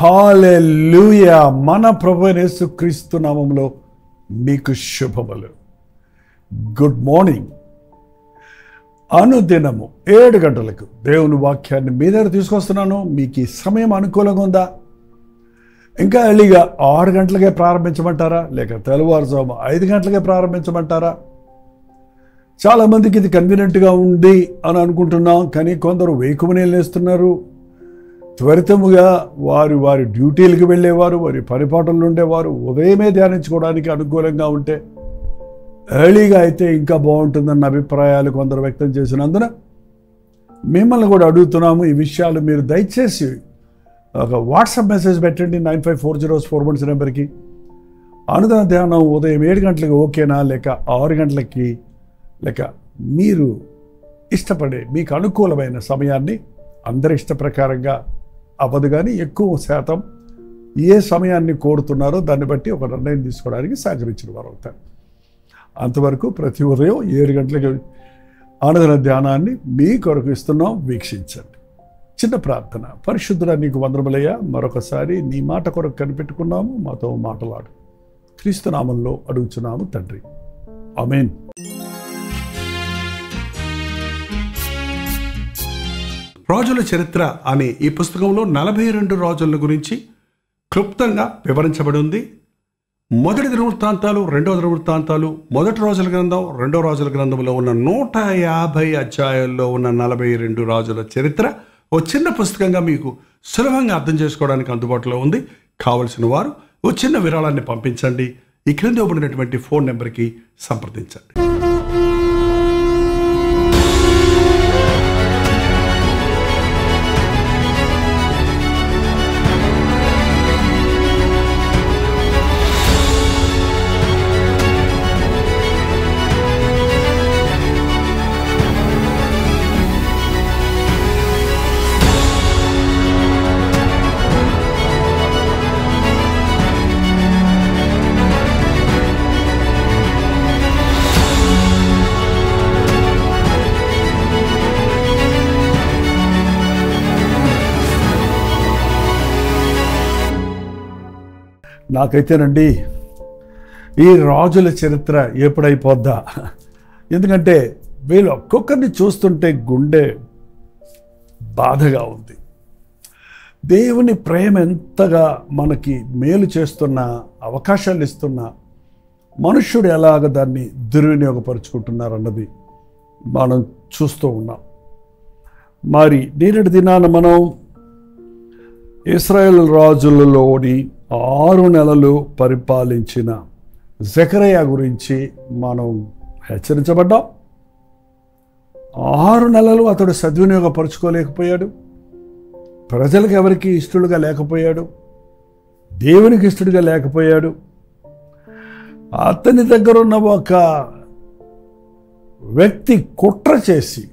హల్లెలూయా. మన ప్రభువైన యేసుక్రీస్తు నామములో మీకు శుభములు. Good morning. అనుదినము 7 గంటలకు దేవుని వాక్యాన్ని మీ దగ్గర తీసుకొస్తున్నాను. మీకు ఈ సమయం అనుకూలంగా ఉందా? ఇంకా ఎర్లీగా 6 గంటలకే ప్రారంభించమంటారా, లేక తెల్లవారుజాము 5 గంటలకే ప్రారంభించమంటారా? చాలామందికి ఇది కన్వీనియంట్గా ఉంది అని అనుకుంటున్నాం, కానీ కొందరు వేకువనే లేస్తున్నారు. త్వరితముగా వారి డ్యూటీలకు వెళ్ళేవారు, వారి పరిపాటల్లో ఉండేవారు ఉదయమే ధ్యానించుకోవడానికి అనుకూలంగా ఉంటే ఎర్లీగా అయితే ఇంకా బాగుంటుందన్న అభిప్రాయాలు కొందరు వ్యక్తం చేసినందున మిమ్మల్ని కూడా అడుగుతున్నాము. ఈ విషయాలు మీరు దయచేసి ఒక వాట్సాప్ మెసేజ్ పెట్టండి 954041 నెంబర్కి. అనుదిన ధ్యానం ఉదయం 7 గంటలకు ఓకేనా, లేక 6 గంటలకి, లేక మీరు ఇష్టపడే మీకు అనుకూలమైన సమయాన్ని, అందరి ఇష్ట ప్రకారంగా అవ్వదు కానీ ఎక్కువ శాతం ఏ సమయాన్ని కోరుతున్నారో దాన్ని బట్టి ఒక నిర్ణయం తీసుకోవడానికి సహకరించిన వారు అవుతారు. అంతవరకు ప్రతి ఉదయం 7 గంటలకి అనుదిన ధ్యానాన్ని మీ కొరకు ఇస్తున్నాం, వీక్షించండి. చిన్న ప్రార్థన. పరిశుద్ధుడా, నీకు వందనములయ్యా, మరొకసారి నీ మాట కొరకు కనిపెట్టుకున్నాము, మాతో మాట్లాడు. క్రీస్తు నామంలో అడుగుచున్నాము తండ్రి, ఆమేన్. రాజుల చరిత్ర అనే ఈ పుస్తకంలో 42 రాజుల గురించి క్లుప్తంగా వివరించబడి ఉంది. మొదటి దినవృత్తాంతాలు, రెండవ దినవృత్తాంతాలు, మొదటి రాజుల గ్రంథం, రెండవ రాజుల గ్రంథంలో ఉన్న 150 అధ్యాయాల్లో ఉన్న 42 రాజుల చరిత్ర ఓ చిన్న పుస్తకంగా మీకు సులభంగా అర్థం చేసుకోవడానికి అందుబాటులో ఉంది. కావలసిన వారు ఓ చిన్న విరాళాన్ని పంపించండి. ఈ క్రింద ఇవ్వబడినటువంటి ఫోన్ నెంబర్కి సంప్రదించండి. నాకైతేనండి ఈ రాజుల చరిత్ర ఎప్పుడైపోద్దా, ఎందుకంటే వీళ్ళు ఒక్కొక్కరిని చూస్తుంటే గుండె బాధగా ఉంది. దేవుని ప్రేమ ఎంతగా మనకి మేలు చేస్తున్నా, అవకాశాలు ఇస్తున్నా, మనుష్యుడు ఎలాగ దాన్ని దుర్వినియోగపరుచుకుంటున్నారన్నది మనం చూస్తూ ఉన్నాం. మరి నేటి దినాన మనం ఇశ్రాయేలు రాజులలోని 6 నెలలు పరిపాలించిన జకరియా గురించి మనం హెచ్చరించబడ్డాం. 6 నెలలు అతడు సద్వినియోగపరుచుకోలేకపోయాడు, ప్రజలకు ఎవరికి ఇష్టడుగా లేకపోయాడు, దేవునికి ఇష్టడుగా లేకపోయాడు. అతని దగ్గర ఉన్న ఒక వ్యక్తి కుట్ర చేసి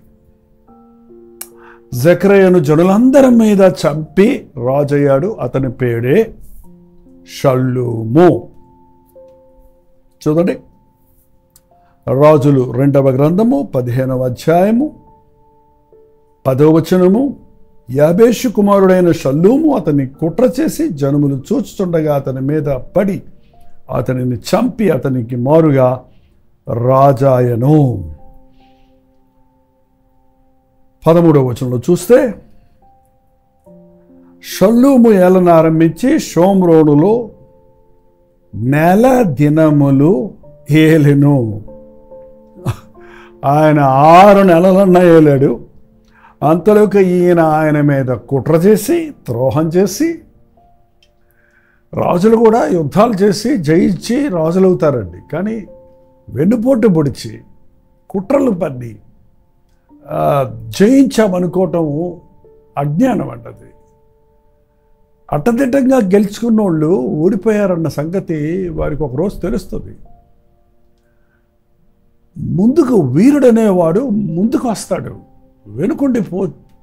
జకరియను జనులందరి మీద చంపి రాజయ్యాడు. అతని పేరే షల్లూము. చూడండి, రాజులు 2వ గ్రంథము 15వ అధ్యాయము 10వ వచనము. యాబేషు కుమారుడైన షల్లూము అతన్ని కుట్ర చేసి జనములు చూచుచుండగా అతని మీద పడి అతనిని చంపి అతనికి మారుగా రాజాయను. 13వ వచనంలో చూస్తే, షల్లూము ఏలన ఆరంభించి షోమ్రోనులో 9 దినములు ఏలెను. ఆయన 6 నెలలన్నా ఏలాడు. అంతలోకి ఆయన మీద కుట్ర చేసి, ద్రోహం చేసి, రాజులు కూడా యుద్ధాలు చేసి జయించి రాజులు అవుతారండి, కానీ వెన్నుపోటు పొడిచి కుట్రలు పన్ని జయించామనుకోవటం అజ్ఞానం అంటది. అట్టదిట్టంగా గెలుచుకున్న వాళ్ళు ఓడిపోయారన్న సంగతి వారికి ఒకరోజు తెలుస్తుంది. ముందుకు వీరుడనేవాడు ముందుకు వస్తాడు, వెనుకుండి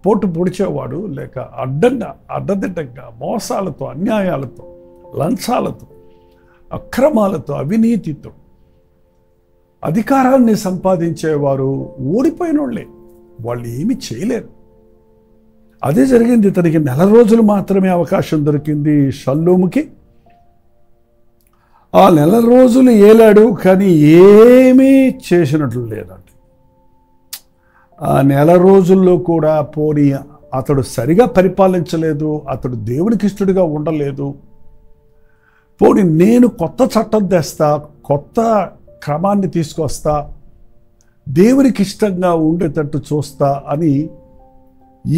పోటు పొడిచేవాడు లేక అడ్డదిట్టంగా మోసాలతో, అన్యాయాలతో, లంచాలతో, అక్రమాలతో, అవినీతితో అధికారాన్ని సంపాదించేవారు ఓడిపోయిన వాళ్ళే. వాళ్ళు ఏమీ చేయలేరు. అదే జరిగింది. ఇతనికి 4 రోజులు మాత్రమే అవకాశం దొరికింది షల్లూముకి. ఆ 4 రోజులు ఏలాడు, కానీ ఏమీ చేసినట్లు లేదండి. ఆ 4 రోజుల్లో కూడా పోనీ అతడు సరిగా పరిపాలించలేదు, అతడు దేవునికి ఇష్టడుగా ఉండలేదు. పోనీ నేను కొత్త చట్టం తెస్తా, కొత్త క్రమాన్ని తీసుకొస్తా, దేవునికి ఇష్టంగా ఉండేటట్టు చూస్తా అని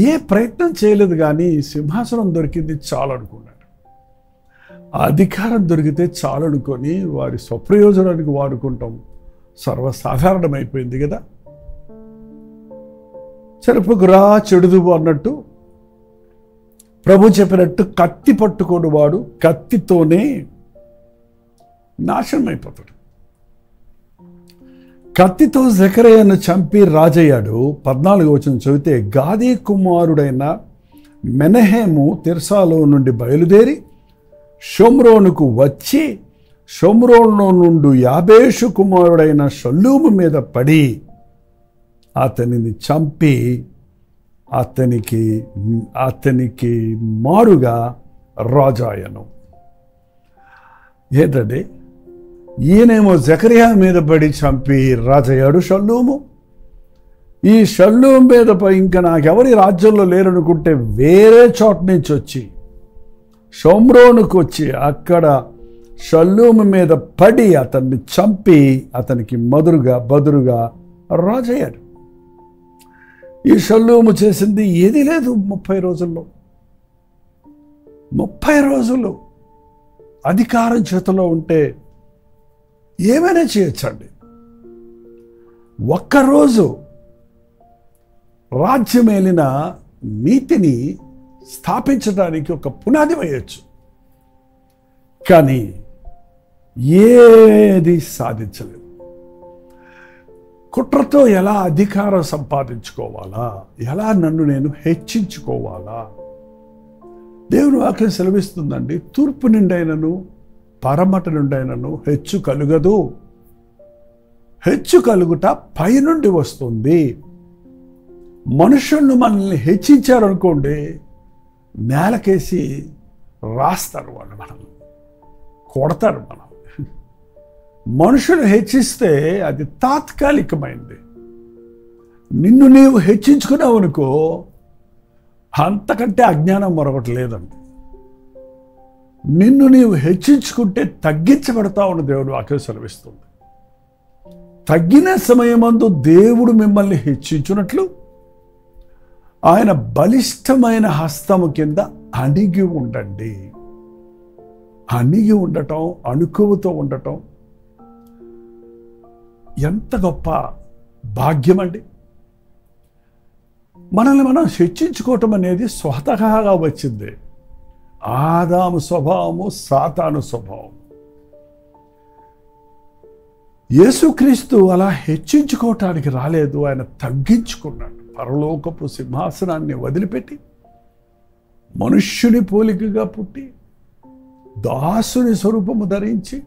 ఏ ప్రయత్నం చేయలేదు. కానీ సింహాసనం దొరికింది చాలనుకున్నాడు, అధికారం దొరికితే చాలనుకొని వారి స్వప్రయోజనానికి వాడుకుంటాం సర్వసాధారణమైపోయింది కదా. చెరుపుకురా చెడుదువు అన్నట్టు ప్రభు చెప్పినట్టు కత్తి పట్టుకోని వాడు కత్తితోనే నాశనం అయిపోతాడు. కత్తితో జకరయ్యను చంపి రాజయ్యాడు. 14వ వచనం చదివితే, గాదీ కుమారుడైన మెనహేము తిర్సాలో నుండి బయలుదేరి షోమ్రోనుకు వచ్చి షోమ్రోను నుండి యాబేషు కుమారుడైన షల్లూము మీద పడి అతనిని చంపి అతనికి మారుగా రాజాయను. ఏంటంటే ఈయనేమో జకరియా మీద పడి చంపి రాజయ్యాడు షల్లూము. ఈ షల్లూము మీద ఇంకా నాకెవరి రాజ్యంలో లేరనుకుంటే వేరే చోట నుంచి వచ్చి షోమ్రోనుకు వచ్చి అక్కడ షల్లూము మీద పడి అతన్ని చంపి అతనికి బదురుగా రాజయ్యాడు. ఈ షల్లూము చేసింది ఏదీ లేదు. 30 రోజుల్లో 30 రోజులు అధికారం చేతిలో ఉంటే ఏమైనా చేయొచ్చండి. ఒక్కరోజు రాజ్యమేలిన నీతిని స్థాపించడానికి ఒక పునాది వేయచ్చు, కానీ ఏది సాధించలేదు. కుట్రతో ఎలా అధికారం సంపాదించుకోవాలా, ఎలా నన్ను నేను హెచ్చించుకోవాలా. దేవుని వాక్యం సెలవిస్తుందండి, తూర్పు నుండైనను పరమట నుండైనను హెచ్చు కలుగదు, హెచ్చు కలుగుట పైనుండి వస్తుంది. మనుషులను మనల్ని హెచ్చించారనుకోండి, నేలకేసి రాస్తారు వాళ్ళు, మనల్ని కొడతారు. మనం మనుషులు హెచ్చిస్తే అది తాత్కాలికమైంది. నిన్ను నీవు హెచ్చించుకున్నావు అనుకో, అంతకంటే అజ్ఞానం మరొకటి లేదండి. నిన్ను నీవు హెచ్చించుకుంటే తగ్గించబడతావు అని దేవుడు వాక్యం సెలవిస్తుంది. తగ్గిన సమయమందు దేవుడు మిమ్మల్ని హెచ్చించున్నట్లు ఆయన బలిష్టమైన హస్తము కింద అణిగి ఉండండి. అణిగి ఉండటం, అణుకువతో ఉండటం ఎంత గొప్ప భాగ్యం అండి. మనల్ని మనం హెచ్చించుకోవటం అనేది స్వతహాగా వచ్చింది. ఆదాము స్వభావము, సాతాను స్వభావం. యేసుక్రీస్తు అలా హెచ్చించుకోవటానికి రాలేదు, ఆయన తగ్గించుకున్నాడు. పరలోకపు సింహాసనాన్ని వదిలిపెట్టి మనుష్యుని పోలికగా పుట్టి దాసుని స్వరూపము ధరించి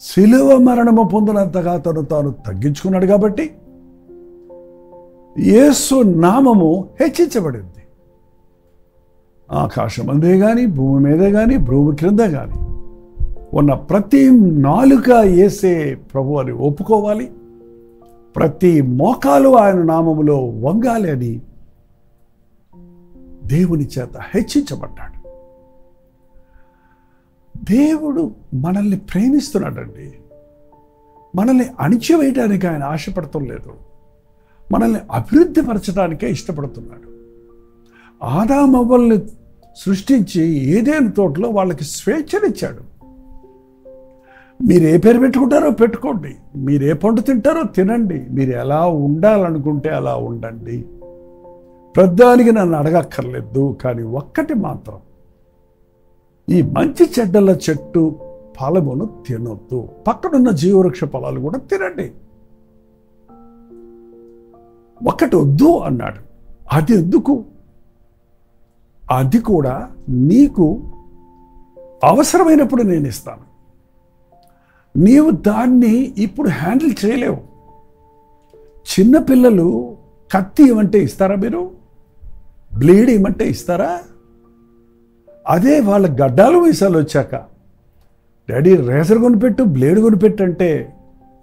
శిలువ మరణము పొందినంతగా తాను తగ్గించుకున్నాడు. కాబట్టి యేసు నామము హెచ్చించబడింది. ఆకాశం అందే కానీ, భూమి మీదే కానీ, భూమి క్రింద కానీ ఉన్న ప్రతి నాలుక యేసే ప్రభు అని ఒప్పుకోవాలి. ప్రతి మోకాలు ఆయన నామములో వంగాలి అని దేవుని చేత హెచ్చించబడ్డాడు. దేవుడు మనల్ని ప్రేమిస్తున్నాడండి. మనల్ని అణిచివేయడానికి ఆయన ఆశపడటం లేదు, మనల్ని అభివృద్ధి పరచడానికే ఇష్టపడుతున్నాడు. ఆదామవ్వల్ని సృష్టించి ఏదేను తోటలో వాళ్ళకి స్వేచ్ఛనిచ్చాడు. మీరు ఏ పేరు పెట్టుకుంటారో పెట్టుకోండి, మీరు ఏ పండు తింటారో తినండి, మీరు ఎలా ఉండాలనుకుంటే అలా ఉండండి, పెద్దానికి నన్ను అడగక్కర్లేదు. కానీ ఒక్కటి మాత్రం, ఈ మంచి చెడ్డల చెట్టు ఫలమును తినొద్దు, పక్కనున్న జీవవృక్ష ఫలాలు కూడా తినండి. ఒక్కటి వద్దు అన్నాడు. అది ఎందుకు? అది కూడా నీకు అవసరమైనప్పుడు నేను ఇస్తాను. నీవు దాన్ని ఇప్పుడు హ్యాండిల్ చేయలేవు. చిన్నపిల్లలు కత్తి ఇవ్వంటే ఇస్తారా మీరు? బ్లేడ్ ఇమ్మంటే ఇస్తారా? అదే వాళ్ళ గడ్డాలు వయసాలు వచ్చాక డాడీ రేజర్ కొనిపెట్టు, బ్లేడ్ కొనిపెట్టు అంటే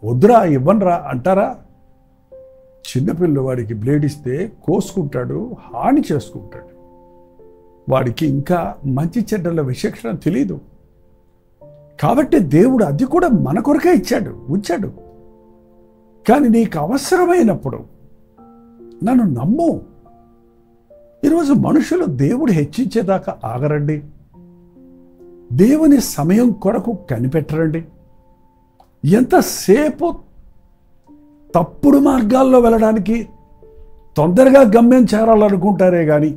వద్దురా ఇవ్వనరా అంటారా? చిన్నపిల్లవాడికి బ్లేడ్ ఇస్తే కోసుకుంటాడు, హాని చేసుకుంటాడు. వాడికి ఇంకా మంచి చెడ్డల విచక్షణ తెలీదు. కాబట్టి దేవుడు అది కూడా మన కొరకే ఉంచాడు. కానీ నీకు అవసరమైనప్పుడు నన్ను నమ్ము. ఈరోజు మనుషులు దేవుడు హెచ్చించేదాకా ఆగరండి. దేవుని సమయం కొరకు కనిపెట్టరండి. ఎంతసేపు తప్పుడు మార్గాల్లో వెళ్ళడానికి తొందరగా గమ్యం చేరాలనుకుంటారే కానీ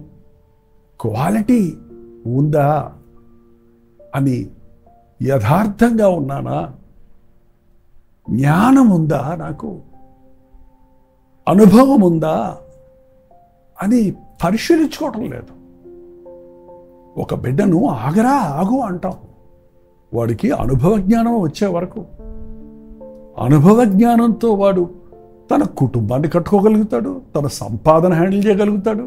క్వాలిటీ ఉందా అని యథార్థంగా ఉన్నానా, జ్ఞానం ఉందా, నాకు అనుభవం ఉందా అని పరిశీలించుకోవటం లేదు. ఒక బిడ్డను ఆగు అంటాం. వాడికి అనుభవ జ్ఞానం వచ్చే వరకు, అనుభవ జ్ఞానంతో వాడు తన కుటుంబాన్ని కట్టుకోగలుగుతాడు, తన సంపాదన హ్యాండిల్ చేయగలుగుతాడు.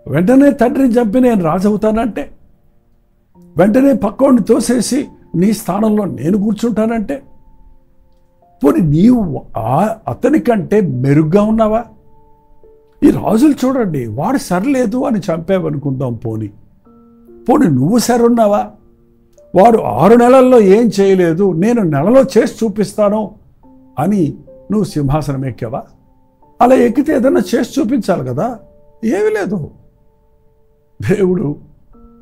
వెంటనే తండ్రిని చంపి నేను రాజవుతానంటే, వెంటనే పక్కోడిని తోసేసి నీ స్థానంలో నేను కూర్చుంటానంటే, పోనీ నీవు అతని కంటే మెరుగ్గా ఉన్నావా? ఈ రాజులు చూడండి, వాడు సరిలేదు అని చంపేవనుకుందాం. పోనీ నువ్వు సరున్నావా? వాడు 6 నెలల్లో ఏం చేయలేదు, నేను నెలలో చేసి చూపిస్తాను అని నువ్వు సింహాసనం ఎక్కావా? అలా ఎక్కితే ఏదన్నా చేసి చూపించాలి కదా. ఏమీ లేదు. దేవుడు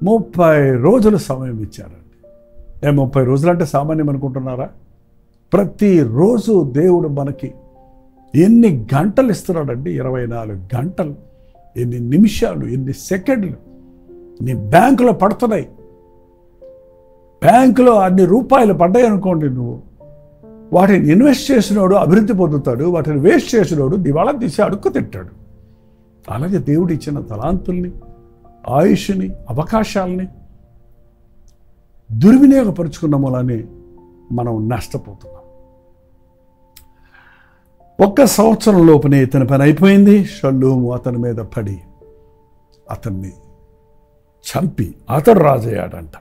30 రోజుల సమయం ఇచ్చారండి. 30 రోజులు అంటే సామాన్యం అనుకుంటున్నారా? ప్రతిరోజు దేవుడు మనకి ఎన్ని గంటలు ఇస్తున్నాడండి? 24 గంటలు, ఎన్ని నిమిషాలు, ఎన్ని సెకండ్లు నీ బ్యాంకులో పడుతున్నాయి. బ్యాంకులో అన్ని రూపాయలు పడ్డాయి అనుకోండి, నువ్వు వాటిని ఇన్వెస్ట్ చేసినోడు అభివృద్ధి పొందుతాడు, వాటిని వేస్ట్ చేసినోడు దివాళా తీసి అడుక్కు తింటాడు. అలాగే దేవుడు ఇచ్చిన తలాంతుల్ని, ఆయుష్ని, అవకాశాలని దుర్వినియోగపరుచుకున్న మూలాన్ని మనం నష్టపోతున్నాం. 1 సంవత్సరం లోపునే ఇతని పని అయిపోయింది. షల్లూము అతని మీద పడి అతన్ని చంపి అతడు రాజయ్యాడంట.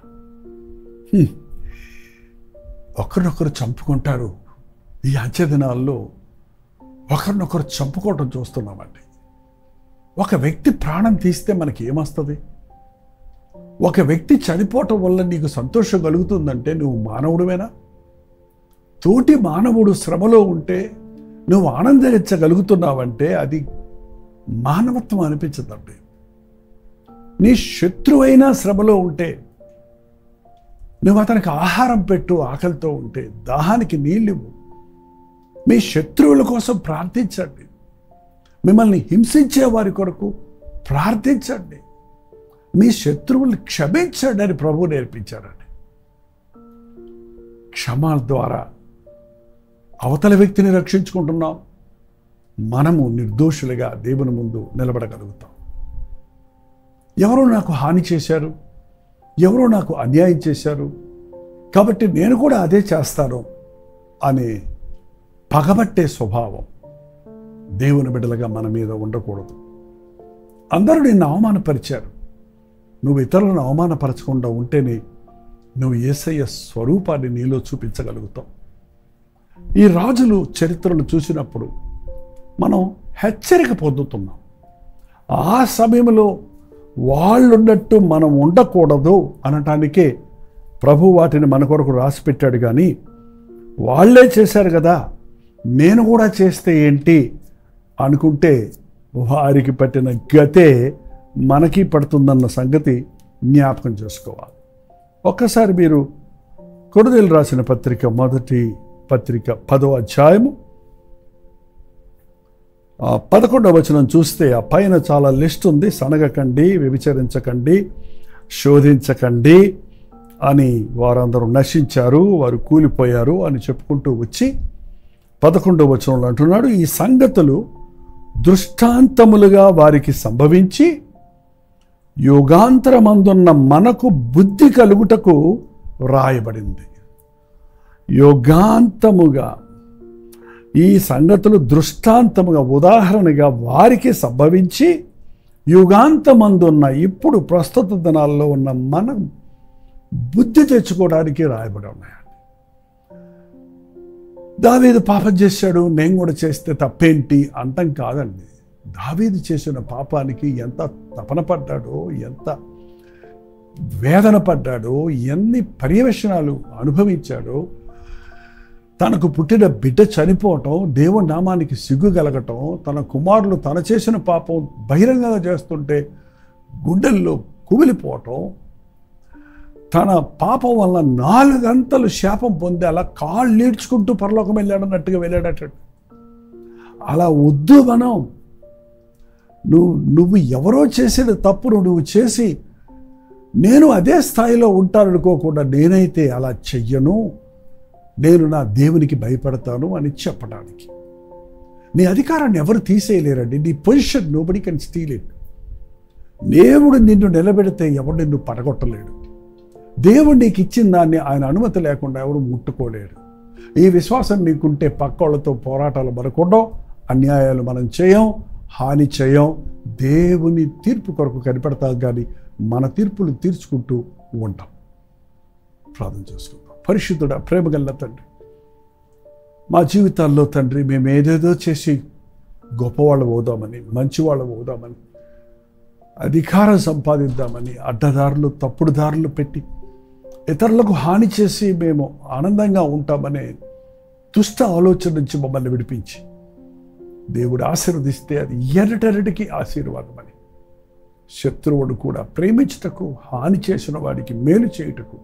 ఒకరినొకరు చంపుకుంటారు. ఈ అంచె దినాల్లో ఒకరినొకరు చంపుకోవటం చూస్తున్నామండి. ఒక వ్యక్తి ప్రాణం తీస్తే మనకి ఏమొస్తుంది? ఒక వ్యక్తి చనిపోవటం వల్ల నీకు సంతోషం కలుగుతుందంటే నువ్వు మానవుడివేనా? తోటి మానవుడు శ్రమలో ఉంటే నువ్వు ఆనందించగలుగుతున్నావంటే అది మానవత్వం అనిపించదండి. నీ శత్రువైనా శ్రమలో ఉంటే నువ్వు అతనికి ఆహారం పెట్టు, ఆకలితో ఉంటే దాహానికి నీళ్ళివ్వు. మీ శత్రువుల కోసం ప్రార్థించండి. మిమ్మల్ని హింసించే వారి కొరకు ప్రార్థించండి. మీ శత్రువుల్ని క్షమించండి అని ప్రభువు నేర్పించారండి. క్షమ ద్వారా అవతల వ్యక్తిని రక్షించుకుంటున్నాం. మనము నిర్దోషులుగా దేవుని ముందు నిలబడగలుగుతాం. ఎవరో నాకు హాని చేశారు, ఎవరో నాకు అన్యాయం చేశారు, కాబట్టి నేను కూడా అదే చేస్తాను అనే పగబట్టే స్వభావం దేవుని బిడ్డలుగా మన మీద ఉండకూడదు. అందరూ నిన్ను అవమానపరిచారు, నువ్వు ఇతరులను అవమానపరచకుండా ఉంటేనే నువ్వు యేసయ్య స్వరూపాన్ని నీలో చూపించగలుగుతావు. ఈ రాజులు చరిత్రలు చూసినప్పుడు మనం హెచ్చరిక పొందుతున్నాం. ఆ సమయంలో వాళ్ళున్నట్టు మనం ఉండకూడదు అనటానికే ప్రభు వాటిని మన కొరకు రాసి పెట్టాడు. కానీ వాళ్ళే చేశారు కదా, నేను కూడా చేస్తే ఏంటి అనుకుంటే వారికి పట్టిన గతే మనకి పడుతుందన్న సంగతి జ్ఞాపకం చేసుకోవాలి. ఒక్కసారి మీరు కొరింథీయులకు రాసిన పత్రిక, మొదటి పత్రిక 10వ అధ్యాయము 11వ వచనం చూస్తే ఆ పైన చాలా లిస్ట్ ఉంది. సనగకండి, వ్యభిచరించకండి, శోధించకండి అని వారందరూ నశించారు, వారు కూలిపోయారు అని చెప్పుకుంటూ వచ్చి 11వ వచనంలో అంటున్నాడు, ఈ సంగతులు దృష్టాంతములుగా వారికి సంభవించి యుగాంతరమందున్న మనకు బుద్ధి కలుగుటకు వ్రాయబడింది. యుగాంతముగా ఈ సంగతులు దృష్టాంతముగా, ఉదాహరణగా వారికి సంభవించి యుగాంతమందున్న ఇప్పుడు ప్రస్తుత దినాల్లో ఉన్న మనం బుద్ధి తెచ్చుకోవడానికి రాయబడి ఉన్నాయండి. దావీదు పాపం చేశాడు, నేను కూడా చేస్తే తప్పేంటి అంతం కాదండి. దావీదు చేసిన పాపానికి ఎంత తపన పడ్డాడో, ఎంత వేదన పడ్డాడో, ఎన్ని పర్యవేక్షణాలు అనుభవించాడో. తనకు పుట్టిన బిడ్డ చనిపోవటం, దేవుని నామానికి సిగ్గు కలగటం, తన కుమారులు తన చేసిన పాపం బహిరంగంగా చేస్తుంటే గుండెల్లో కుమిలిపోవటం, తన పాపం వల్ల 4 గంటలు శాపం పొంది అలా కాళ్ళు ఈడ్చుకుంటూ పరలోకం వెళ్ళాడన్నట్టుగా వెళ్ళాడట. అలా వద్దు. మనం నువ్వు ఎవరో చేసిన తప్పును నువ్వు చేసి నేను అదే స్థాయిలో ఉంటాననుకోకుండా నేనైతే అలా చెయ్యను, నేను నా దేవునికి భయపడతాను అని చెప్పడానికి. నీ అధికారాన్ని ఎవరు తీసేయలేరండి. నీ position nobody can steel it. దేవుడు నిన్ను నిలబెడితే ఎవడు నిన్ను పడగొట్టలేడు. దేవుడు నీకు ఇచ్చిన దాన్ని ఆయన అనుమతి లేకుండా ఎవరు ముట్టుకోలేరు. ఈ విశ్వాసం నీకుంటే పక్కోళ్ళతో పోరాటాలు మనకుండవు, అన్యాయాలు మనం చేయం, హాని చేయం. దేవుని తీర్పు కొరకు కనిపెడతాం, కానీ మన తీర్పులు తీర్చుకుంటూ ఉంటాం. ప్రార్థన చేసుకుందాం. పరిశుద్ధుడా, ప్రేమగల్ల తండ్రి, మా జీవితాల్లో తండ్రి మేము ఏదేదో చేసి గొప్పవాళ్ళు అవుదామని, మంచివాళ్ళు అవుదామని, అధికారం సంపాదిద్దామని అడ్డదారులు, తప్పుడు దారులు పెట్టి ఇతరులకు హాని చేసి మేము ఆనందంగా ఉంటామనే దుష్ట ఆలోచన నుంచి మమ్మల్ని విడిపించి దేవుడు ఆశీర్వదిస్తే అది ఎరటెరటికి ఆశీర్వాదమని, శత్రువుడు కూడా ప్రేమించుటకు, హాని చేసిన వాడికి మేలు చేయుటకు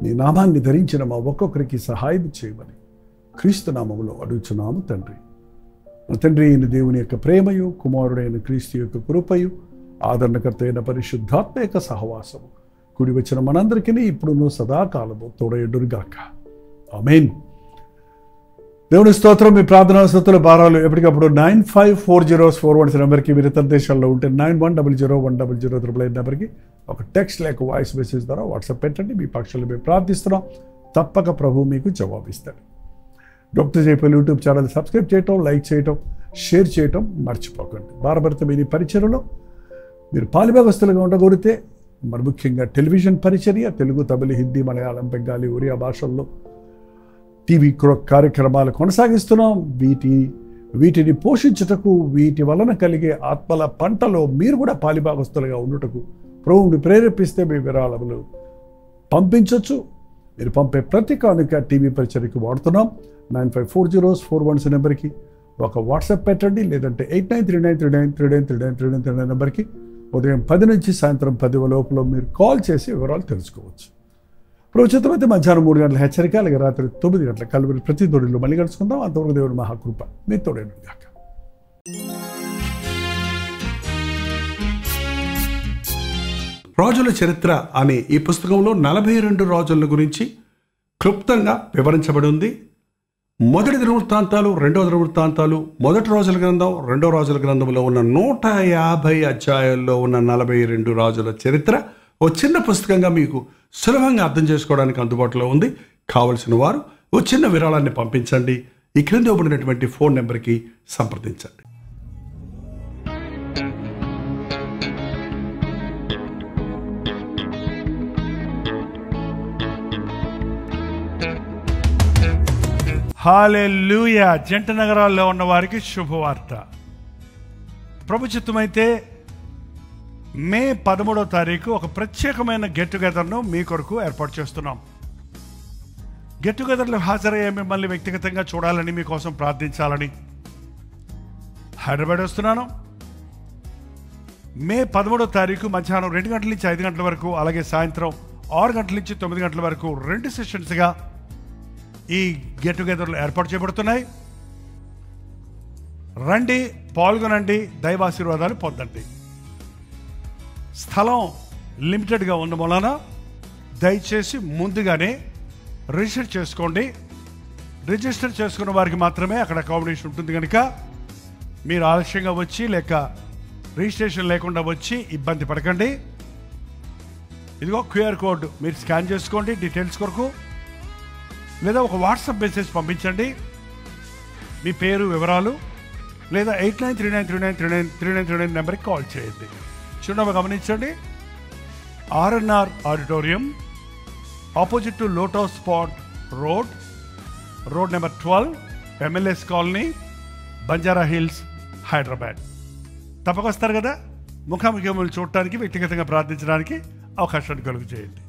నీ నామాన్ని ధరించిన మా ఒక్కొక్కరికి సహాయం చేయమని క్రీస్తు నామములో అడుగుచున్నాము తండ్రి. నా తండ్రి అయిన దేవుని యొక్క ప్రేమయు, కుమారుడైన క్రీస్తు యొక్క కృపయు, ఆదరణకర్త అయిన పరిశుద్ధాత్మ యొక్క సహవాసము కూడి వచ్చిన మనందరికీ ఇప్పుడును సదాకాలము తోడయుండునుగాక. ఆమేన్. దేవుని స్తోత్రం. మీ ప్రార్థనా స్తుతుల భారాలు ఎప్పటికప్పుడు 954041 నెంబర్కి, మీరు ఇతర దేశాల్లో ఉంటే 9100100088 నెంబర్కి ఒక టెక్స్ట్ లేక వాయిస్ మెసేజ్ ద్వారా వాట్సాప్ పెట్టండి. మీ పక్షాలు మేము ప్రార్థిస్తున్నాం. తప్పక ప్రభు మీకు జవాబిస్తాడు. Doctor Jaipal YouTube channel subscribe చేయటం, లైక్ చేయటం, షేర్ చేయటం మర్చిపోకండి. భారభరితమైన ఈ పరిచర్యలో మీరు పాలిభాగస్తులుగా ఉండగలిగితే, మరి ముఖ్యంగా టెలివిజన్ పరిచర్య, తెలుగు, తమిళ, హిందీ, మలయాళం, బెంగాలీ, ఒరియా భాషల్లో టీవీ కార్యక్రమాలు కొనసాగిస్తున్నాం. వీటిని పోషించుటకు, వీటి వలన కలిగే ఆత్మల పంటలో మీరు కూడా పాలిభాగస్తులుగా ఉండుటకు ప్రభువుని ప్రేరేపిస్తే మీ విరాళములు పంపించవచ్చు. మీరు పంపే ప్రతి కానుక టీవీ పరిచర్యకు వాడుతున్నాం. 954041 నెంబర్కి ఒక వాట్సాప్ పెట్టండి, లేదంటే 8939393939 నెంబర్కి ఉదయం 10 నుంచి సాయంత్రం 10 లోపల మీరు కాల్ చేసి వివరాలు తెలుసుకోవచ్చు. ప్రభుత్వమైతే మధ్యాహ్నం 3 గంటల హెచ్చరిక, అలాగే రాత్రి 9 గంటల కలువరి ప్రతి తోడిలో మళ్ళీ కలుసుకుందాం. అంతవరకు దేవుడు మహాకృప మీ తోడేను గాక. రాజుల చరిత్ర అనే ఈ పుస్తకంలో 42 రాజుల గురించి క్లుప్తంగా వివరించబడి ఉంది. మొదటి దినవృత్తాంతాలు, రెండవ దినవృత్తాంతాలు, మొదటి రోజుల గ్రంథం, రెండవ రాజుల గ్రంథంలో ఉన్న 150 అధ్యాయాల్లో ఉన్న 42 రాజుల చరిత్ర ఓ చిన్న పుస్తకంగా మీకు సులభంగా అర్థం చేసుకోవడానికి అందుబాటులో ఉంది. కావలసిన వారు ఓ చిన్న విరాళాన్ని పంపించండి. ఈ క్రింద ఇవ్వబడినటువంటి ఫోన్ నెంబర్కి సంప్రదించండి. హల్లెలూయా. జంట నగరాల్లో ఉన్న వారికి శుభవార్త. ప్రభు చిత్తమైతే మే 13వ తారీఖు ఒక ప్రత్యేకమైన గెట్ టుగెదర్ను మీ కొరకు ఏర్పాటు చేస్తున్నాం. గెట్ టుగెదర్లో హాజరయ్యే మిమ్మల్ని వ్యక్తిగతంగా చూడాలని, మీకోసం ప్రార్థించాలని హైదరాబాద్ వస్తున్నాను. మే 13వ తారీఖు మధ్యాహ్నం 2 గంటల నుంచి 5 గంటల వరకు, అలాగే సాయంత్రం 6 గంటల నుంచి 9 గంటల వరకు 2 సెషన్స్గా ఈ గెట్ టుగెదర్లు ఏర్పాటు చేయబడుతున్నాయి. రండి, పాల్గొనండి, దైవాశీర్వాదాలు పొందండి. స్థలం లిమిటెడ్గా ఉన్న మూలన దయచేసి ముందుగానే రిజిస్టర్ చేసుకోండి. రిజిస్టర్ చేసుకున్న వారికి మాత్రమే అక్కడ అకామిడేషన్ ఉంటుంది కనుక మీరు ఆలస్యంగా వచ్చి లేక రిజిస్ట్రేషన్ లేకుండా వచ్చి ఇబ్బంది పడకండి. ఇదిగో క్యూఆర్ కోడ్ మీరు స్కాన్ చేసుకోండి డీటెయిల్స్ కొరకు, లేదా ఒక వాట్సాప్ మెసేజ్ పంపించండి. మీ పేరు, వివరాలు, లేదా 8939393939 నెంబర్కి కాల్ చేయండి. చిరునామా గమనించండి, RNR auditorium, opposite to lotus spot road number 12, MLS colony, Banjara hills, Hyderabad. తప్పక వస్తారు కదా. ముఖాముఖి చూడటానికి, వ్యక్తిగతంగా ప్రార్థించడానికి అవకాశాన్ని కలుగు చేయండి.